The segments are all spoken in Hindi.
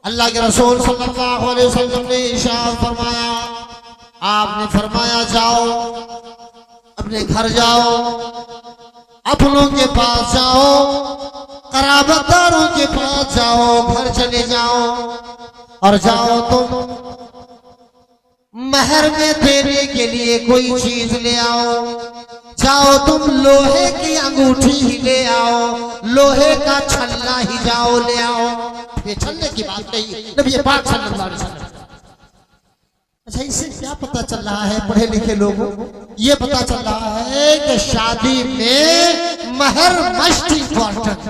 अल्लाह के रसूल सल्लल्लाहु अलैहि वसल्लम ने इरशाद फरमाया, आपने फरमाया जाओ अपने घर जाओ, अपनों के पास जाओ, कराबतदारों के पास जाओ, घर चले जाओ और जाओ तुम महर में देने के लिए कोई चीज ले आओ। जाओ तुम लोहे की अंगूठी ही ले आओ, लोहे का छल्ला ही जाओ ले आओ। ये छल्ले की बात नहीं, नबी पाक सल्लल्लाहु अलैहि वसल्लम। अच्छा, इससे क्या पता चल रहा है पढ़े लिखे लोगों? ये पता चल रहा है कि शादी में महर मस्ट इंपॉर्टेंट।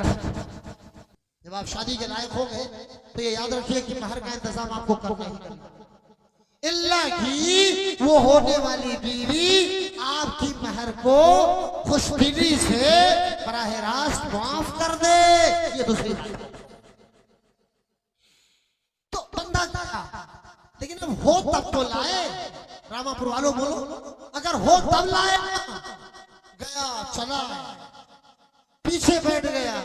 जब आप शादी के लायक हो गए तो ये याद रखिए कि महर का इंतजाम आपको करना ही करना, इल्ला कि वो होने वाली बीवी आपकी महर को खुशदिली से बराह रास्त माफ कर दे, ये दूसरी बात। तो बंदा क्या, लेकिन अब हो तब तो लाए। रामापुर वालों बोलो, अगर हो तब लाए, गया चला पीछे बैठ गया।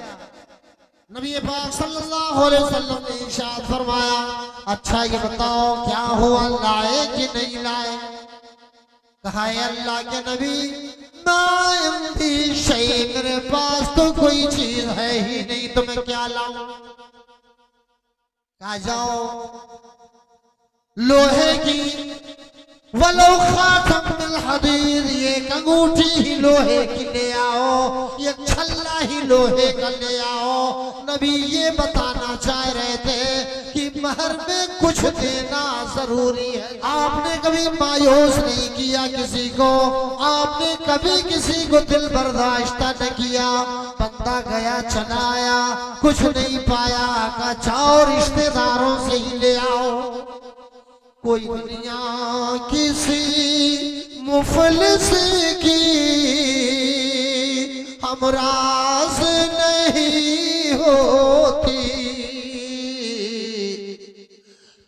नबी पाक सल्लल्लाहु अलैहि वसल्लम ने इरशाद फरमाया, अच्छा ये बताओ क्या हुआ, लाए कि नहीं लाए? कहा अल्लाह के नबी, मेरे पास तो कोई चीज है ही नहीं, तो मैं क्या लाऊं? कहा जाओ लोहे की वलो खातम मिल हदीद, ये अंगूठी ही लोहे की ले आओ, ये छल्ला ही लोहे का ले आओ। नबी ये बताना चाह रहे थे कि महर में कुछ देना जरूरी है। आपने कभी मायूस नहीं किया किसी को, आपने कभी किसी को दिल बर्दाश्त न किया। बंदा गया चला आया, कुछ नहीं पाया, का जाओ रिश्तेदारों से ही ले आओ। कोई दुनिया किसी मुफलिस की हमराज नहीं होती,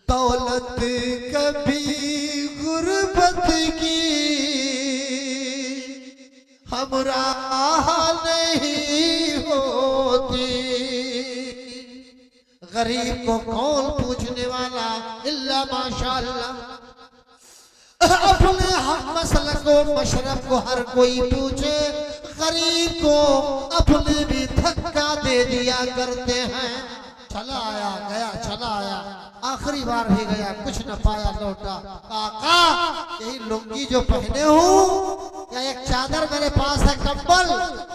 दौलत कभी गुर्बत की हमराह नहीं होती। गरीब को कौन पूछने वाला, इल्ला माशाअल्लाह। अपने हक मसलक को मशरफ को हर कोई पूछे, गरीब को अपने भी धक्का दे दिया करते हैं। चला आया गया, चला आया, आखिरी बार भी गया, कुछ न पाया, लौटा। काका यही लुंगी जो पहने हूँ या एक चादर मेरे पास है, कंबल,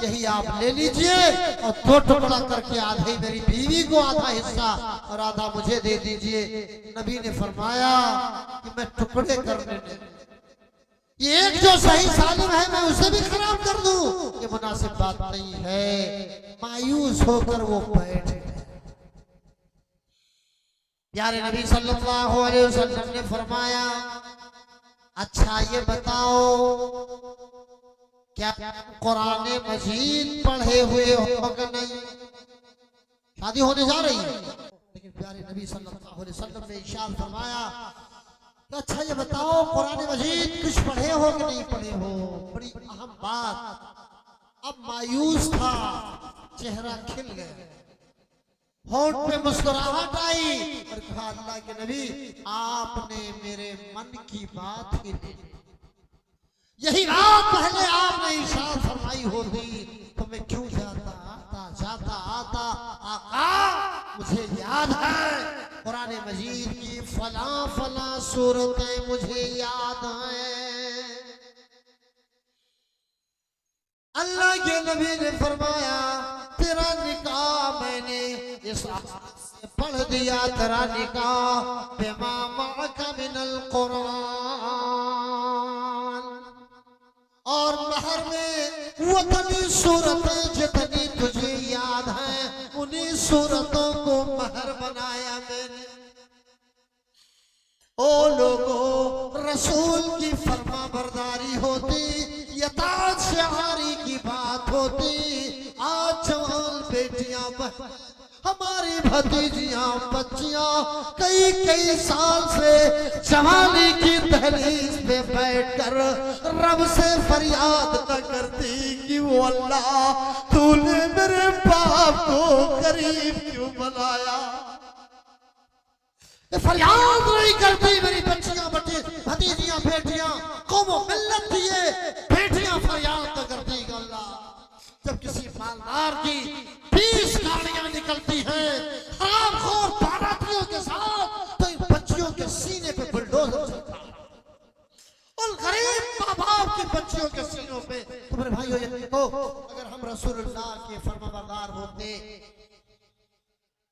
यही आप ले लीजिए और दो टुकड़ा करके आधे मेरी बीवी को आधा हिस्सा और आधा मुझे दे दीजिए। नबी ने फरमाया कि मैं टुकड़े करने नहीं, ये एक जो सही सालिम है मैं उसे भी खराब कर दूं, ये मुनासिब बात नहीं है। मायूस होकर वो बैठ गए। प्यारे नबी सल्लल्लाहु अलैहि वसल्लम ने फरमाया, अच्छा ये बताओ क्या कुरान मजीद पढ़े हुए हो कि नहीं? शादी होने जा रही है, लेकिन प्यारे नबी सल्लल्लाहु अलैहि वसल्लम ने इरशाद फरमाया, अच्छा ये बताओ कुरान मजीद कुछ पढ़े हो कि नहीं पढ़े हो? बड़ी अहम बात। अब मायूस था, चेहरा खिल गया, होंठ पे मुस्कुराहट आई और कहा, अल्लाह के नबी आपने मेरे मन की बात ही ली। यही रात पहले आपने इरशाद फरमाई होती तो मैं क्यों जाता आता। आका मुझे याद है कुरान मजीद की फला फला सूरतें मुझे याद हैं। अल्लाह के नबी ने फरमाया, तेरा निकाह मैंने इस से पढ़ दिया, तेरा निकाह बिमा मअका मिनल कुरान, और महर में वो तनी सूरतें जितनी तुझे याद हैं उन्हीं सूरतों को महर बनाया मैंने। ओ लोगों, रसूल की फरमा बरदारी होती, यताअत शआरी की बात होती। आज जवान बेटियां हमारी भतीजियां बच्चियां कई साल से जवानी की दहलीज पे बैठकर रब से फरियाद न करती कि वो अल्लाह तूने मेरे बाप को गरीब क्यों बनाया। ये फरियाद नहीं करती मेरी बच्चियां भतीजियां बेटियां कौमो मिल्लत की ये बेटियां फरियाद तो करती अल्लाह। जब किसी मालदार की 20 गाड़ियां निकलती हैं हरामखोर बारातियों के साथ तो इन बच्चियों के सीने पे बुलडोजर चलता है और गरीब माँ बाप की बच्चियों के सीनों पे। तुम्हारे भाइयों ये देखो अगर हम रसूलुल्लाह के फरमाबरदार होते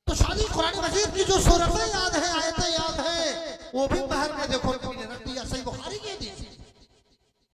तो शादी कुरान मजीद की जो सूरतें याद है आयतें याद है वो भी महर में देखो रख दिया। सही बुखारी की हदीस